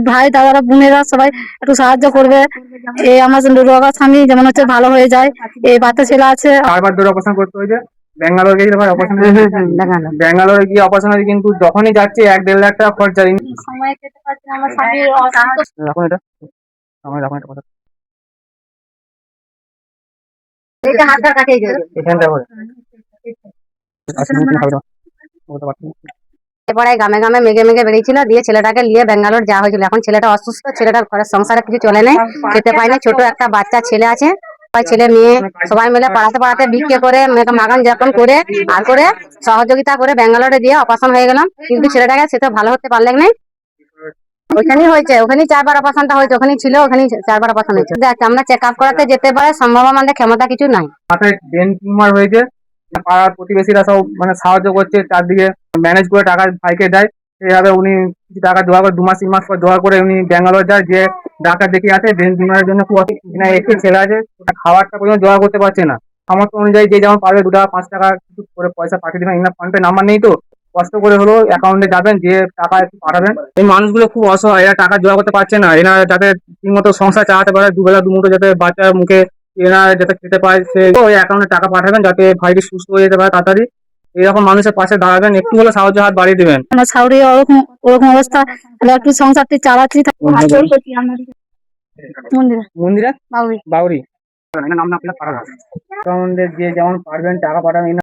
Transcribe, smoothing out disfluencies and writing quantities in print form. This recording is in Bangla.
ভাই দাদারা বোনেরা সবাই একটু সাহায্য করবে। এই আমার রোগা স্বামী যেমন হচ্ছে ভালো হয়ে যায়। এই বাচ্চা ছেলে আছে। বারবার ধরে অপারেশন করতে হয়েছে। ব্যাঙ্গালোর গিয়ে ভাই অপারেশন, ব্যাঙ্গালোরে গিয়ে অপারেশন হয়েছে, কিন্তু যখনই যাচ্ছে 1-1.5 লাখ টাকা খরচা। সময় খেতে পারছি না, আমার স্বামীর রাখুন এটা, আমার রাখুন এটা কথা এটা হাতটা কাটিয়ে গেল এখানটা করে আসলে কি হবে না বলতে পারছি না। এরপরে গ্রামে গ্রামে মেঘে মেঘে বেরিয়েছিল, দিয়ে ছেলেটাকে নিয়ে ব্যাঙ্গালোর যাওয়া হয়েছিল। এখন ছেলেটা অসুস্থ, ছেলেটার ঘরের সংসারে কিছু চলে নেই, খেতে পায় না। ছোট একটা বাচ্চা ছেলে আছে, ছেলে মেয়ে সবাই মিলে পাড়াতে পাড়াতে ভিক্ষে করে মাগান যাপন করে আর করে সহযোগিতা করে ব্যাঙ্গালোরে দিয়ে অপারেশন হয়ে গেলাম। কিন্তু ছেলেটাকে সে তো ভালো হতে পারলেন না। ওখানেই হয়েছে, ওখানেই 4বার অপারেশনটা হয়েছে, ওখানেই ছিল, ওখানেই 4বার অপারেশন হয়েছে। দেখ আমরা চেক আপ করাতে যেতে পারে সম্ভব, আমাদের ক্ষমতা কিছু নাই। মাথায় ব্রেন টিউমার হয়েছে। পাড়ার প্রতিবেশীরা সব মানে সাহায্য করছে, চারদিকে ম্যানেজ করে টাকা ভাইকে দেয়। এইভাবে উনি কিছু টাকা জোগাড় করে 2 মাস 3 মাস পর জোগাড় করে উনি ব্যাঙ্গালোর যায়, যে ডাক্তার দেখে আসে। ব্রেন টিউমারের জন্য খুব একটু ছেলে আছে, খাবারটা পর্যন্ত জোগাড় করতে পারছে না। সামর্থ্য অনুযায়ী যে যেমন পারবে 2 টাকা 5 টাকা কিছু করে পয়সা পাঠিয়ে দেবেন। এনার ফোন পে নাম্বার নেই, তো কষ্ট করে হলেও অ্যাকাউন্টে যাবেন, যে টাকা একটু পাঠাবেন। এই মানুষগুলো খুব অসহায়, এরা টাকা জোগাড় করতে পারছে না। এরা যাতে ঠিক মতো সংসার চালাতে পারে, দুবেলা দুমুঠো যাতে বাচ্চার মুখে এরা যাতে খেতে পায়, সে ওই অ্যাকাউন্টে টাকা পাঠাবেন, যাতে ভাইটি সুস্থ হয়ে যেতে পারে তাড়াতাড়ি। এরকম মানুষের পাশে দাঁড়াবেন, একটু হলে সাহায্য হাত বাড়িয়ে দেবেন। আমার শাশুড়ি ওরকম ওরকম অবস্থা, তাহলে একটু সংসারটি চালাচ্ছি। মন্দিরে মন্দিরা বাউরি বাউরি নাম না আপনার পাঠাবেন, অ্যাকাউন্টে যে যেমন পারবেন টাকা পাঠাবেন।